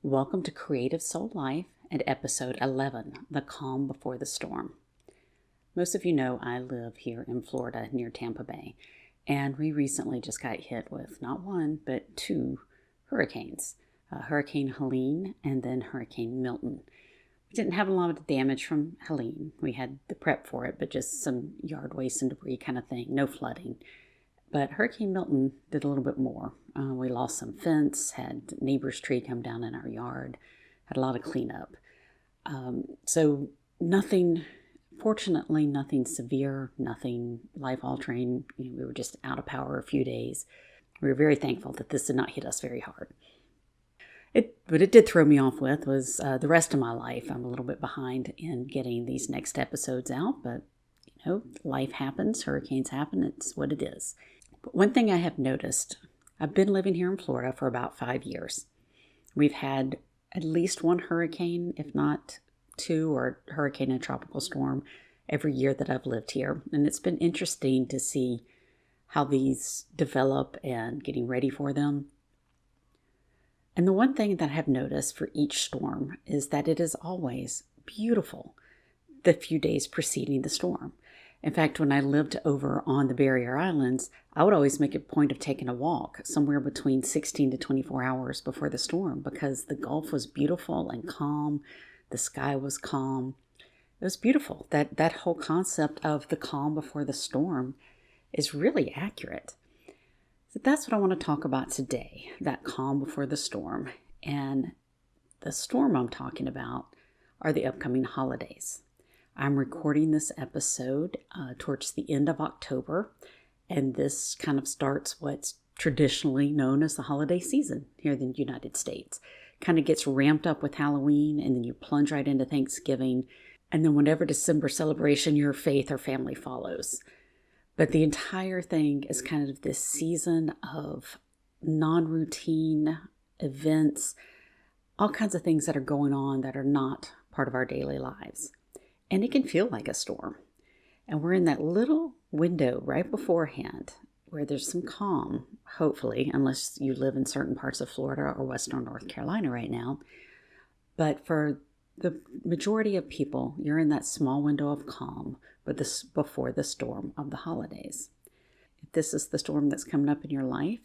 Welcome to Creative Soul Life and episode 11, The Calm Before the Storm. Most of you know I live here in Florida near Tampa Bay, and we recently just got hit with not one, but two hurricanes, Hurricane Helene and then Hurricane Milton. We didn't have a lot of damage from Helene. We had the prep for it, but just some yard waste and debris kind of thing, no flooding. But Hurricane Milton did a little bit more. We lost some fence, had neighbor's tree come down in our yard, had a lot of cleanup. So fortunately, nothing severe, nothing life-altering. We were just out of power a few days. We were very thankful that this did not hit us very hard. What it did throw me off with was the rest of my life. I'm a little bit behind in getting these next episodes out, but life happens, hurricanes happen, it's what it is. But one thing I have noticed, I've been living here in Florida for about 5 years. We've had at least one hurricane, if not two, or hurricane and tropical storm every year that I've lived here. And it's been interesting to see how these develop and getting ready for them. And the one thing that I have noticed for each storm is that it is always beautiful the few days preceding the storm. In fact, when I lived over on the Barrier Islands, I would always make a point of taking a walk somewhere between 16 to 24 hours before the storm because the Gulf was beautiful and calm. The sky was calm. It was beautiful. That whole concept of the calm before the storm is really accurate. So that's what I want to talk about today, that calm before the storm. And the storm I'm talking about are the upcoming holidays. I'm recording this episode towards the end of October, and this kind of starts what's traditionally known as the holiday season here in the United States. Kind of gets ramped up with Halloween, and then you plunge right into Thanksgiving, and then whatever December celebration your faith or family follows. But the entire thing is kind of this season of non-routine events, all kinds of things that are going on that are not part of our daily lives. And it can feel like a storm. And we're in that little window right beforehand where there's some calm, hopefully, unless you live in certain parts of Florida or Western North Carolina right now. But for the majority of people, you're in that small window of calm before the storm of the holidays. If this is the storm that's coming up in your life,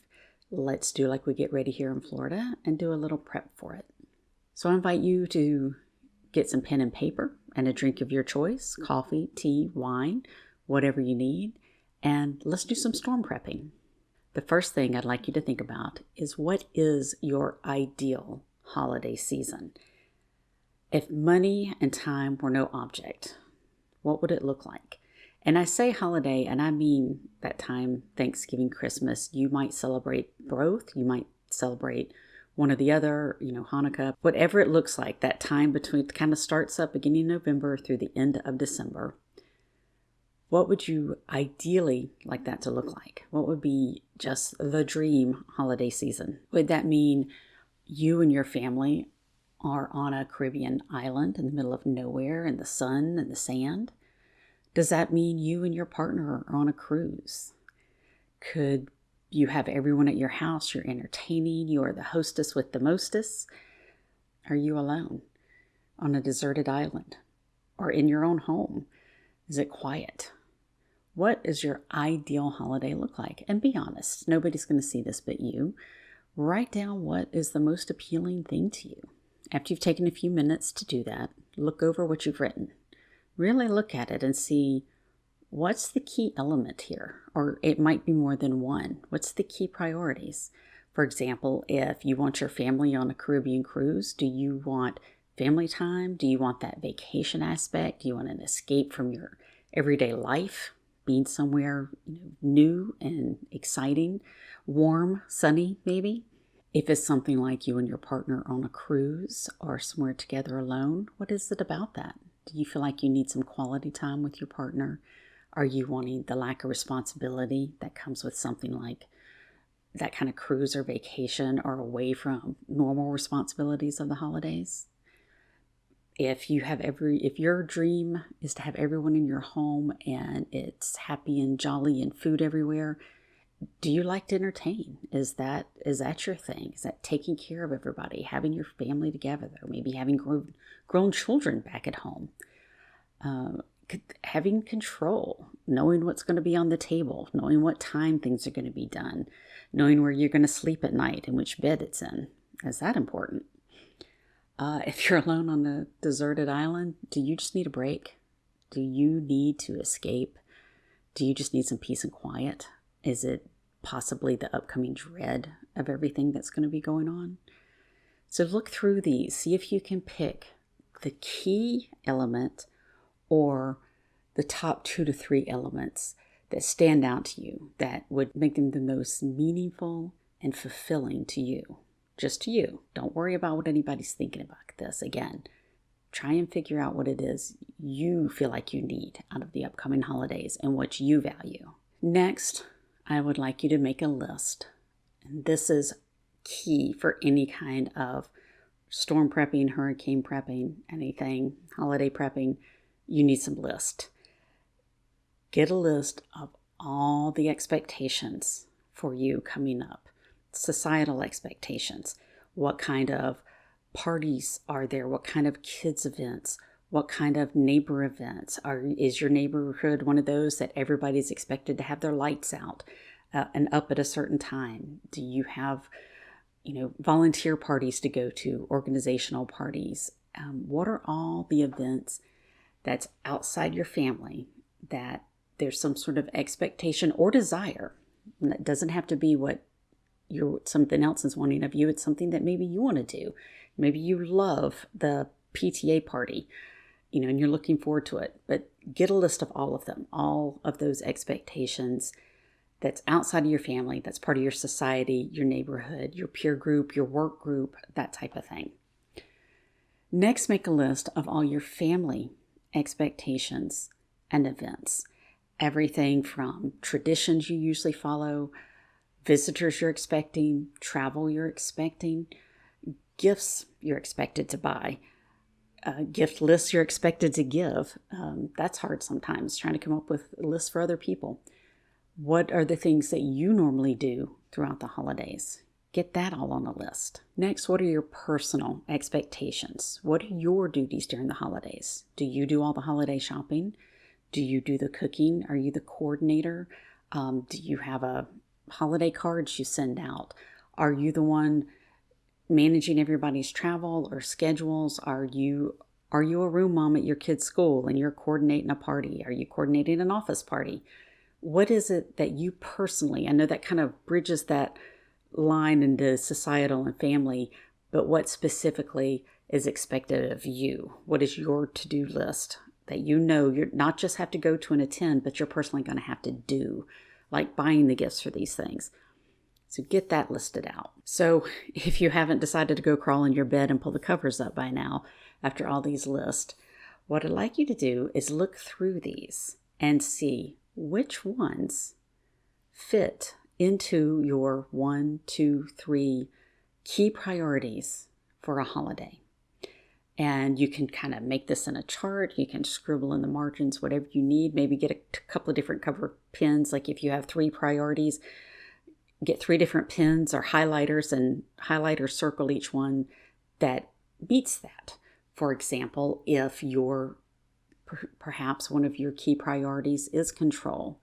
let's do like we get ready here in Florida and do a little prep for it. So I invite you to get some pen and paper and a drink of your choice, coffee, tea, wine, whatever you need, and let's do some storm prepping. The first thing I'd like you to think about is what is your ideal holiday season? If money and time were no object, what would it look like? And I say holiday, and I mean that time, Thanksgiving, Christmas. You might celebrate both. You might celebrate one or the other, Hanukkah, whatever it looks like, that time between kind of starts up beginning of November through the end of December. What would you ideally like that to look like? What would be just the dream holiday season? Would that mean you and your family are on a Caribbean island in the middle of nowhere in the sun and the sand? Does that mean you and your partner are on a cruise? Could you have everyone at your house, you're entertaining, you are the hostess with the mostest? Are you alone on a deserted island or in your own home? Is it quiet? What does your ideal holiday look like? And be honest, nobody's going to see this but you. Write down what is the most appealing thing to you. After you've taken a few minutes to do that, look over what you've written. Really look at it and see what's the key element here? Or it might be more than one. What's the key priorities? For example, if you want your family on a Caribbean cruise, do you want family time? Do you want that vacation aspect? Do you want an escape from your everyday life? Being somewhere new and exciting, warm, sunny maybe? If it's something like you and your partner on a cruise or somewhere together alone, what is it about that? Do you feel like you need some quality time with your partner? Are you wanting the lack of responsibility that comes with something like that kind of cruise or vacation or away from normal responsibilities of the holidays? If your dream is to have everyone in your home and it's happy and jolly and food everywhere, Do you like to entertain? Is that your thing? Is that taking care of everybody, having your family together, maybe having grown children back at home? Having control, knowing what's going to be on the table, knowing what time things are going to be done, knowing where you're going to sleep at night and which bed it's in. Is that important? If you're alone on a deserted island, do you just need a break? Do you need to escape? Do you just need some peace and quiet? Is it possibly the upcoming dread of everything that's going to be going on? So look through these, see if you can pick the key element or the top 2 to 3 elements that stand out to you, that would make them the most meaningful and fulfilling to you. Just to you. Don't worry about what anybody's thinking about this. Again, try and figure out what it is you feel like you need out of the upcoming holidays and what you value. Next, I would like you to make a list. And this is key for any kind of storm prepping, hurricane prepping, anything, holiday prepping. You need some list. Get a list of all the expectations for you coming up. Societal expectations. What kind of parties are there? What kind of kids events? What kind of neighbor events? Is your neighborhood one of those that everybody's expected to have their lights out and up at a certain time? Do you have, volunteer parties to go to, organizational parties? What are all the events that's outside your family that there's some sort of expectation or desire? And that doesn't have to be what something else is wanting of you. It's something that maybe you want to do. Maybe you love the PTA party, and you're looking forward to it. But get a list of all of them, all of those expectations that's outside of your family, that's part of your society, your neighborhood, your peer group, your work group, that type of thing. Next, make a list of all your family expectations and events. Everything from traditions you usually follow, visitors you're expecting, travel you're expecting, gifts you're expected to buy, gift lists you're expected to give. That's hard sometimes, trying to come up with lists for other people. What are the things that you normally do throughout the holidays? Get that all on a list. Next, what are your personal expectations? What are your duties during the holidays? Do you do all the holiday shopping? Do you do the cooking? Are you the coordinator? Do you have a holiday cards you send out? Are you the one managing everybody's travel or schedules? Are you a room mom at your kid's school and you're coordinating a party? Are you coordinating an office party? What is it that you personally, I know that kind of bridges that line into societal and family, but what specifically is expected of you? What is your to-do list that you're not just have to go to and attend, but you're personally going to have to do, like buying the gifts for these things? So get that listed out. So if you haven't decided to go crawl in your bed and pull the covers up by now, after all these lists, what I'd like you to do is look through these and see which ones fit into your 1, 2, 3 key priorities for a holiday. And you can kind of make this in a chart. You can scribble in the margins, whatever you need. Maybe get a couple of different cover pens. Like if you have 3 priorities, get 3 different pens or highlighters and circle each one that meets that. For example, if perhaps one of your key priorities is control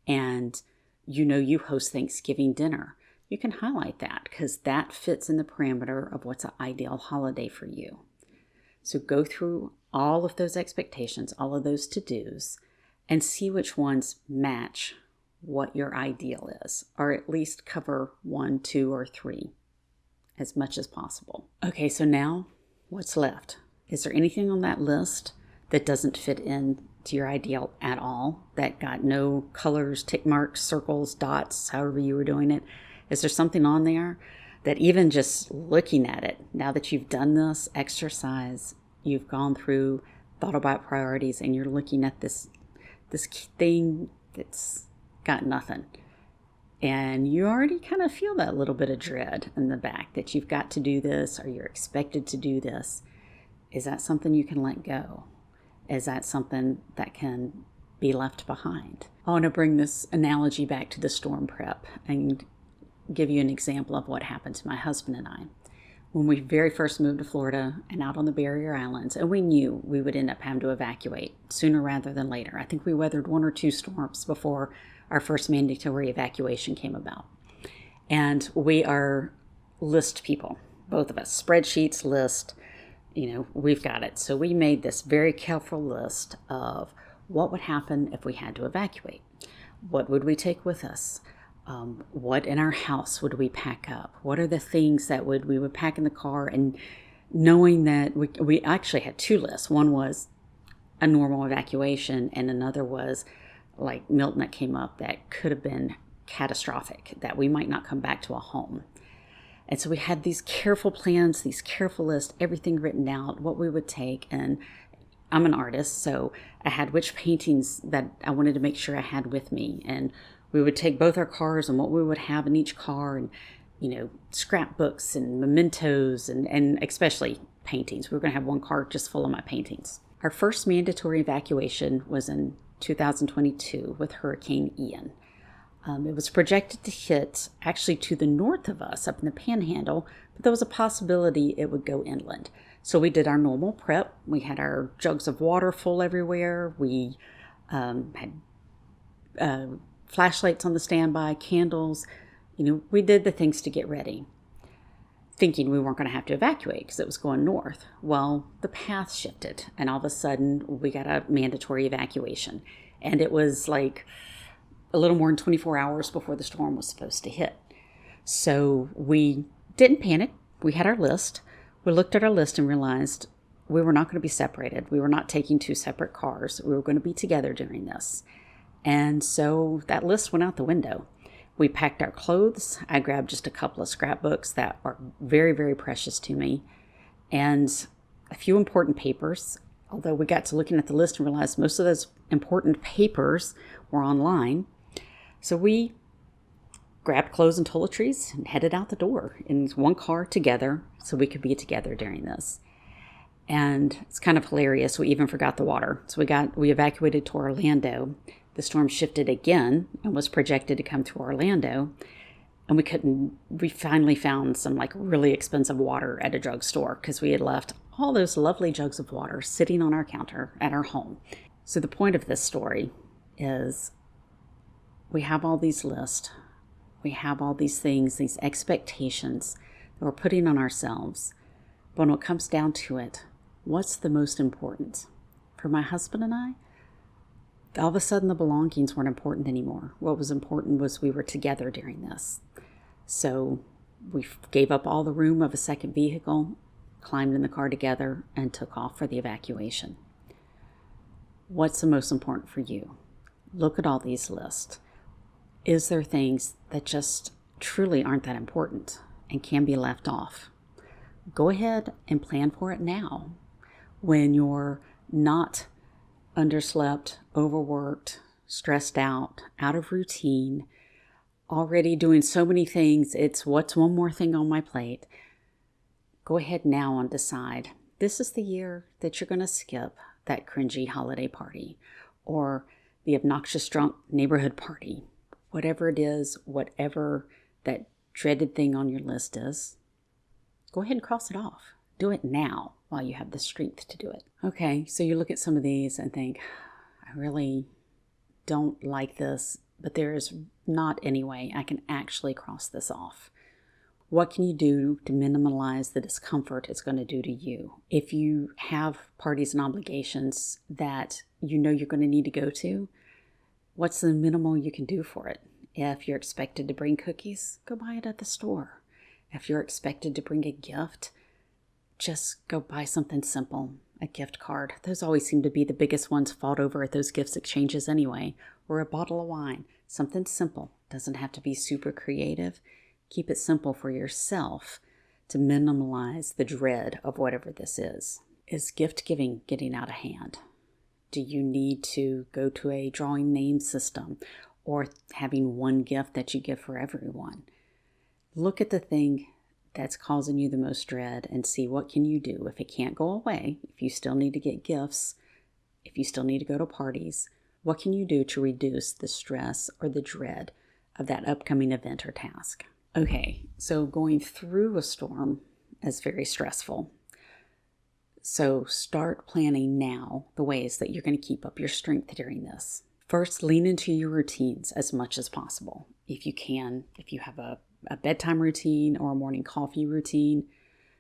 and you host Thanksgiving dinner, you can highlight that because that fits in the parameter of what's an ideal holiday for you. So go through all of those expectations, all of those to-dos, and see which ones match what your ideal is, or at least cover 1, 2, or 3 as much as possible. Okay, so now what's left? Is there anything on that list that doesn't fit in to your ideal at all, that got no colors, tick marks, circles, dots, however you were doing it? Is there something on there that even just looking at it, now that you've done this exercise, you've gone through, thought about priorities, and you're looking at this thing that's got nothing, and you already kind of feel that little bit of dread in the back that you've got to do this or you're expected to do this? Is that something you can let go? Is that something that can be left behind? I want to bring this analogy back to the storm prep and give you an example of what happened to my husband and I. When we very first moved to Florida and out on the Barrier Islands, and we knew we would end up having to evacuate sooner rather than later. I think we weathered 1 or 2 storms before our first mandatory evacuation came about. And we are list people, both of us. Spreadsheets, list, we've got it. So we made this very careful list of what would happen if we had to evacuate. What would we take with us? What in our house would we pack up? What are the things that we would pack in the car? And knowing that we actually had 2 lists. One was a normal evacuation, and another was like Milton that came up that could have been catastrophic, that we might not come back to a home. And so we had these careful plans, these careful lists, everything written out, what we would take. And I'm an artist, so I had which paintings that I wanted to make sure I had with me. And we would take both our cars and what we would have in each car, and, scrapbooks and mementos and especially paintings. We were going to have one car just full of my paintings. Our first mandatory evacuation was in 2022 with Hurricane Ian. It was projected to hit actually to the north of us up in the Panhandle, but there was a possibility it would go inland. So we did our normal prep. We had our jugs of water full everywhere. We had flashlights on the standby, candles. We did the things to get ready, thinking we weren't going to have to evacuate because it was going north. Well, the path shifted, and all of a sudden we got a mandatory evacuation. And it was like a little more than 24 hours before the storm was supposed to hit. So we didn't panic. We had our list. We looked at our list and realized we were not going to be separated. We were not taking 2 separate cars. We were going to be together during this. And so that list went out the window. We packed our clothes. I grabbed just a couple of scrapbooks that are very, very precious to me, and a few important papers. Although we got to looking at the list and realized most of those important papers were online. So we grabbed clothes and toiletries and headed out the door in one car together so we could be together during this. And it's kind of hilarious. We even forgot the water. So we evacuated to Orlando. The storm shifted again and was projected to come through Orlando. And we finally found some really expensive water at a drugstore because we had left all those lovely jugs of water sitting on our counter at our home. So the point of this story is we have all these lists. We have all these things, these expectations that we're putting on ourselves. But when it comes down to it, what's the most important? For my husband and I, all of a sudden the belongings weren't important anymore. What was important was we were together during this. So we gave up all the room of a second vehicle, climbed in the car together, and took off for the evacuation. What's the most important for you? Look at all these lists. Is there things that just truly aren't that important and can be left off? Go ahead and plan for it now. When you're not underslept, overworked, stressed out of routine, already doing so many things, it's what's one more thing on my plate. Go ahead now and decide, this is the year that you're going to skip that cringy holiday party or the obnoxious drunk neighborhood party. Whatever it is, whatever that dreaded thing on your list is, go ahead and cross it off. Do it now while you have the strength to do it. Okay, so you look at some of these and think, I really don't like this, but there is not any way I can actually cross this off. What can you do to minimize the discomfort it's going to do to you? If you have parties and obligations that you know you're going to need to go to, what's the minimal you can do for it? If you're expected to bring cookies, go buy it at the store. If you're expected to bring a gift, just go buy something simple, a gift card. Those always seem to be the biggest ones fought over at those gifts exchanges anyway. Or a bottle of wine, something simple. Doesn't have to be super creative. Keep it simple for yourself to minimize the dread of whatever this is. Is gift giving getting out of hand? Do you need to go to a drawing name system or having one gift that you give for everyone? Look at the thing that's causing you the most dread and see what can you do. If it can't go away, if you still need to get gifts, if you still need to go to parties, What can you do to reduce the stress or the dread of that upcoming event or task? Okay, so going through a storm is very stressful. So start planning now the ways that you're going to keep up your strength during this. First, lean into your routines as much as possible. If you can, if you have a bedtime routine or a morning coffee routine,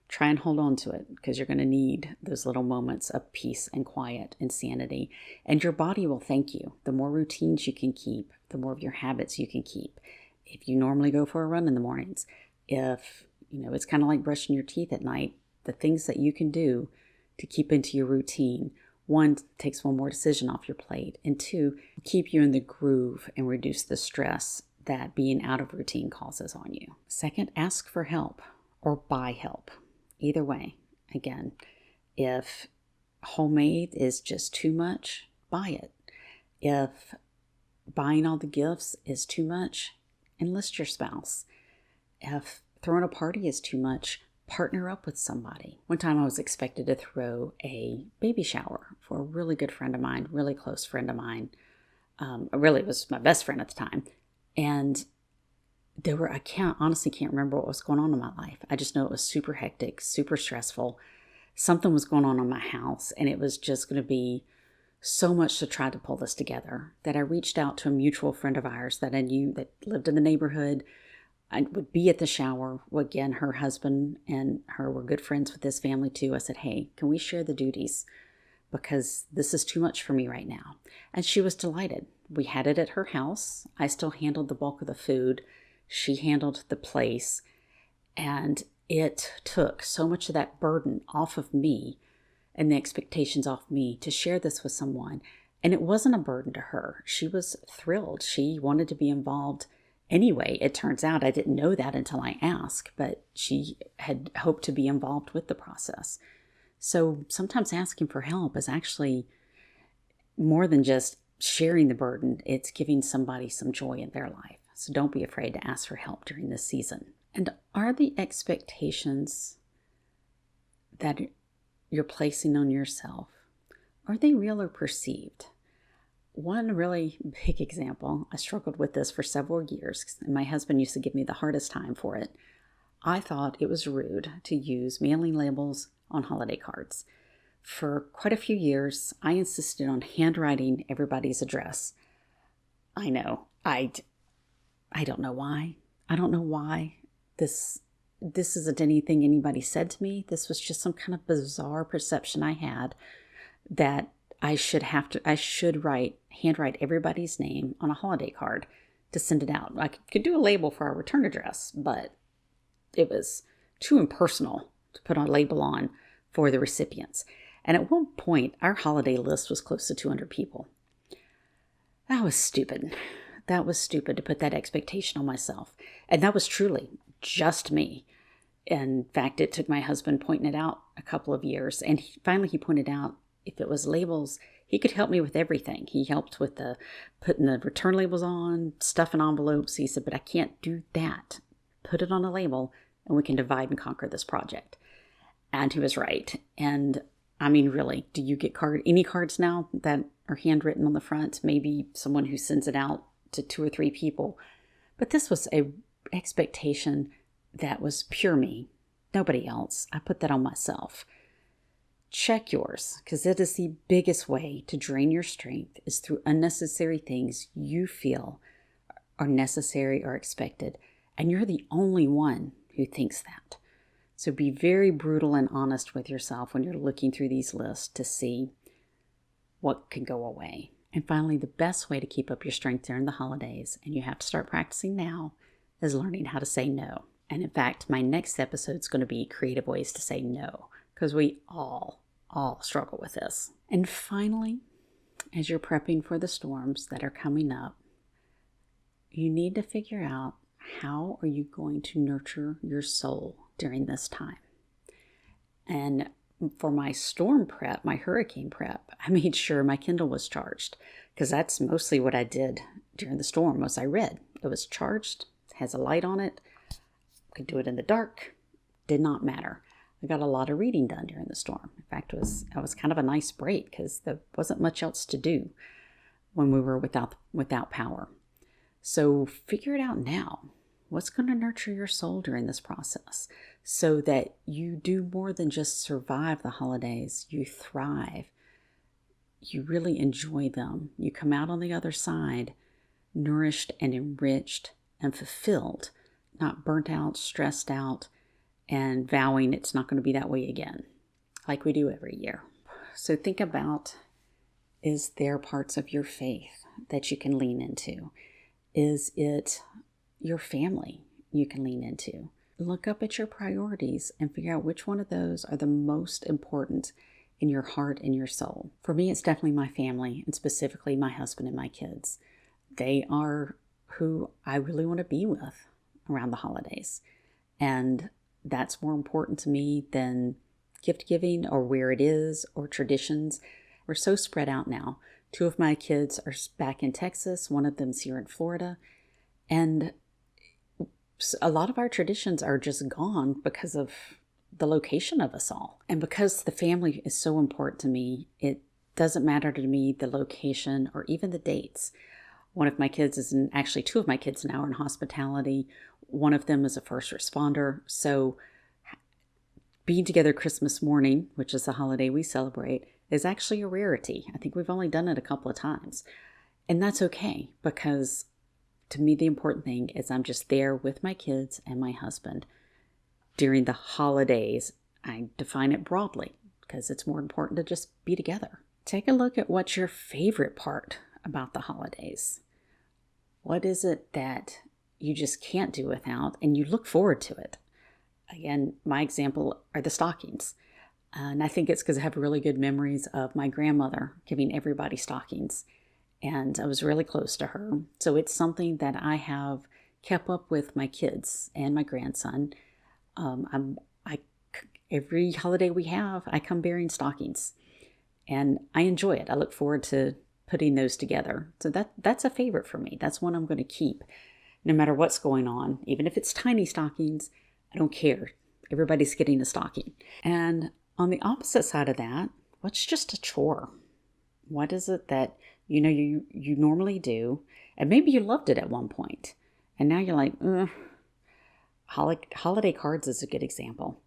try and hold on to it because you're going to need those little moments of peace and quiet and sanity. And your body will thank you. The more routines you can keep, the more of your habits you can keep. If you normally go for a run in the mornings, if, it's kind of like brushing your teeth at night, the things that you can do to keep into your routine, one, takes one more decision off your plate, and two, keep you in the groove and reduce the stress that being out of routine causes on you. Second, ask for help or buy help. Either way, again, if homemade is just too much, buy it. If buying all the gifts is too much, enlist your spouse. If throwing a party is too much, partner up with somebody. One time I was expected to throw a baby shower for a really good friend of mine, really close friend of mine. Really was my best friend at the time. And I honestly can't remember what was going on in my life. I just know it was super hectic, super stressful. Something was going on in my house, and it was just going to be so much to try to pull this together that I reached out to a mutual friend of ours that I knew that lived in the neighborhood. I would be at the shower. Again, her husband and her were good friends with this family too. I said, hey, can we share the duties? Because this is too much for me right now. And she was delighted. We had it at her house. I still handled the bulk of the food. She handled the place. And it took so much of that burden off of me and the expectations off me to share this with someone. And it wasn't a burden to her. She was thrilled. She wanted to be involved. Anyway, it turns out I didn't know that until I asked, but she had hoped to be involved with the process. So sometimes asking for help is actually more than just sharing the burden. It's giving somebody some joy in their life. So don't be afraid to ask for help during this season. And are the expectations that you're placing on yourself, are they real or perceived? One really big example, I struggled with this for several years, and my husband used to give me the hardest time for it. I thought it was rude to use mailing labels on holiday cards. For quite a few years, I insisted on handwriting everybody's address. I know, I don't know why. I don't know why this isn't anything anybody said to me. This was just some kind of bizarre perception I had that I should handwrite everybody's name on a holiday card to send it out. I could do a label for our return address, but it was too impersonal to put a label on for the recipients. And at one point, our holiday list was close to 200 people. That was stupid. That was stupid to put that expectation on myself. And that was truly just me. In fact, it took my husband pointing it out a couple of years. And finally he pointed out, if it was labels, he could help me with everything. He helped with the putting the return labels on, stuffing envelopes. He said, but I can't do that. Put it on a label and we can divide and conquer this project. And he was right. And I mean, really, do you get any cards now that are handwritten on the front? Maybe someone who sends it out to 2 or 3 people. But this was a expectation that was pure me, nobody else. I put that on myself. Check yours, because it is the biggest way to drain your strength is through unnecessary things you feel are necessary or expected. And you're the only one who thinks that. So be very brutal and honest with yourself when you're looking through these lists to see what can go away. And finally, the best way to keep up your strength during the holidays, and you have to start practicing now, is learning how to say no. And in fact, my next episode is going to be creative ways to say no, because we all struggle with this. And finally, as you're prepping for the storms that are coming up, you need to figure out how are you going to nurture your soul during this time. And for my storm prep, my hurricane prep, I made sure my Kindle was charged, because that's mostly what I did during the storm was I read. It was charged, has a light on it, could do it in the dark, did not matter. I got a lot of reading done during the storm. In fact, it was kind of a nice break because there wasn't much else to do. when we were without power. So figure it out now. What's going to nurture your soul during this process so that you do more than just survive the holidays? You thrive. You really enjoy them. You come out on the other side nourished and enriched and fulfilled, not burnt out, stressed out, and vowing it's not going to be that way again, like we do every year. So think about, is there parts of your faith that you can lean into? Is it your family you can lean into? Look up at your priorities and figure out which one of those are the most important in your heart and your soul. For me, it's definitely my family, and specifically my husband and my kids. They are who I really want to be with around the holidays. And that's more important to me than gift giving or where it is or traditions. We're so spread out now. 2 of my kids are back in Texas. One of them's here in Florida. And a lot of our traditions are just gone because of the location of us all. And because the family is so important to me, it doesn't matter to me the location or even the dates. One of my kids is actually 2 of my kids now are in hospitality. One of them is a first responder. So being together Christmas morning, which is the holiday we celebrate, is actually a rarity. I think we've only done it a couple of times. And that's okay, because to me, the important thing is I'm just there with my kids and my husband during the holidays. I define it broadly because it's more important to just be together. Take a look at what's your favorite part about the holidays. What is it that you just can't do without and you look forward to it? Again, my example are the stockings. And I think it's because I have really good memories of my grandmother giving everybody stockings. And I was really close to her. So it's something that I have kept up with my kids and my grandson. Every holiday we have, I come bearing stockings. And I enjoy it. I look forward to putting those together. So that's a favorite for me. That's one I'm going to keep no matter what's going on. Even if it's tiny stockings, I don't care. Everybody's getting a stocking. And on the opposite side of that, what's just a chore? What is it that you normally do? And maybe you loved it at one point. And now you're like, holiday cards is a good example.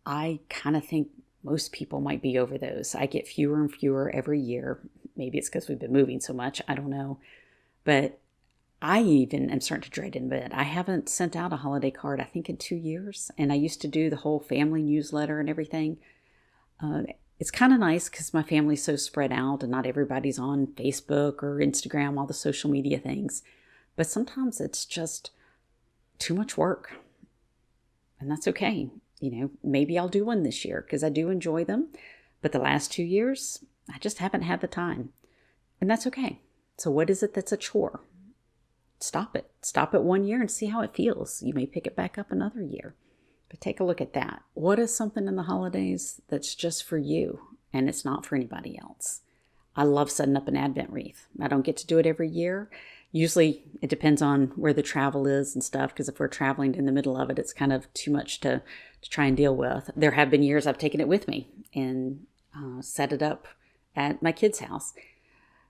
I kind of think most people might be over those. I get fewer and fewer every year. Maybe it's because we've been moving so much. I don't know. But I even am starting to dread it in bed. I haven't sent out a holiday card, I think, in 2 years. And I used to do the whole family newsletter and everything. It's kind of nice because my family's so spread out and not everybody's on Facebook or Instagram, all the social media things. But sometimes it's just too much work. And that's okay. Maybe I'll do one this year because I do enjoy them. But the last 2 years, I just haven't had the time. And that's okay. So what is it that's a chore? Stop it. Stop it 1 year and see how it feels. You may pick it back up another year. But take a look at that. What is something in the holidays that's just for you and it's not for anybody else? I love setting up an Advent wreath. I don't get to do it every year. Usually it depends on where the travel is and stuff, because if we're traveling in the middle of it, it's kind of too much to try and deal with. There have been years I've taken it with me and set it up at my kids' house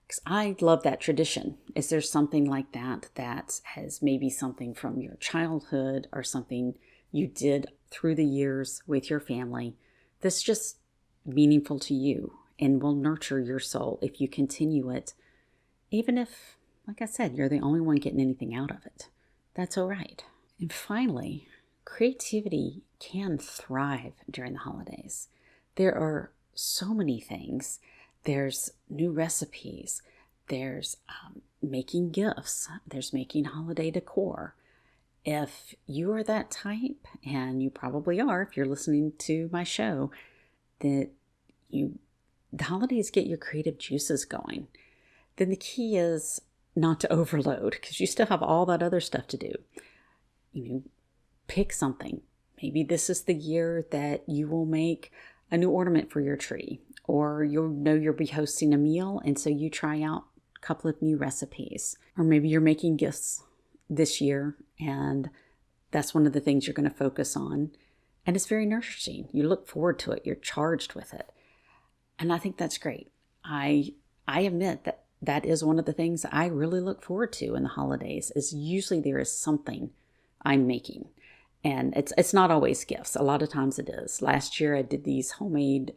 because I love that tradition. Is there something like that that has maybe something from your childhood or something you did through the years with your family that's just meaningful to you and will nurture your soul if you continue it, even if, like I said, you're the only one getting anything out of it? That's all right. And finally, creativity can thrive during the holidays. There are so many things. There's new recipes. There's making gifts. There's making holiday decor. If you are that type, and you probably are if you're listening to my show, that the holidays get your creative juices going, then the key is not to overload because you still have all that other stuff to do. Pick something. Maybe this is the year that you will make a new ornament for your tree, or you'll be hosting a meal, and so you try out a couple of new recipes. Or maybe you're making gifts this year, and that's one of the things you're going to focus on. And it's very nourishing. You look forward to it. You're charged with it. And I think that's great. I admit that that is one of the things I really look forward to in the holidays. Is usually there is something I'm making. And it's not always gifts. A lot of times it is. Last year I did these homemade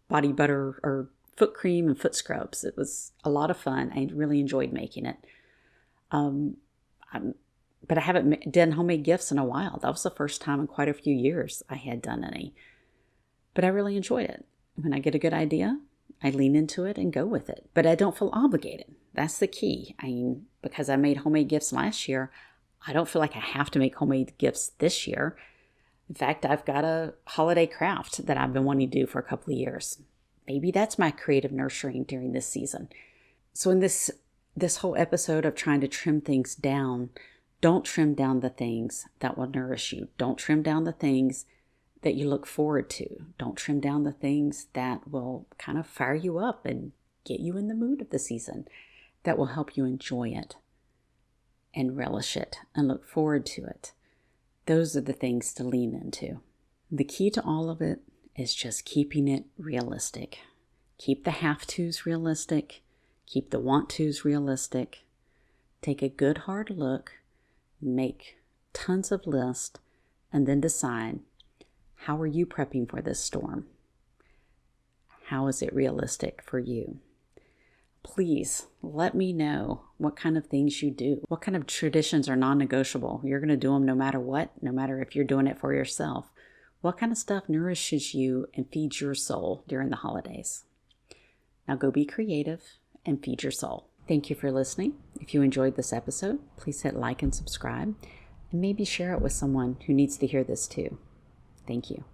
body butter or foot cream and foot scrubs. It was a lot of fun. I really enjoyed making it. Um, but I haven't done homemade gifts in a while. That was the first time in quite a few years I had done any. But I really enjoyed it. When I get a good idea, I lean into it and go with it. But I don't feel obligated. That's the key. I mean, because I made homemade gifts last year, I don't feel like I have to make homemade gifts this year. In fact, I've got a holiday craft that I've been wanting to do for a couple of years. Maybe that's my creative nurturing during this season. So in this whole episode of trying to trim things down, don't trim down the things that will nourish you. Don't trim down the things that you look forward to. Don't trim down the things that will kind of fire you up and get you in the mood of the season, that will help you enjoy it and relish it and look forward to it. Those are the things to lean into. The key to all of it is just keeping it realistic. Keep the have-tos realistic. Keep the want-tos realistic. Take a good hard look. Make tons of lists. And then decide, how are you prepping for this storm? How is it realistic for you? Please let me know what kind of things you do. What kind of traditions are non-negotiable? You're going to do them no matter what, no matter if you're doing it for yourself. What kind of stuff nourishes you and feeds your soul during the holidays? Now go be creative and feed your soul. Thank you for listening. If you enjoyed this episode, please hit like and subscribe, and maybe share it with someone who needs to hear this too. Thank you.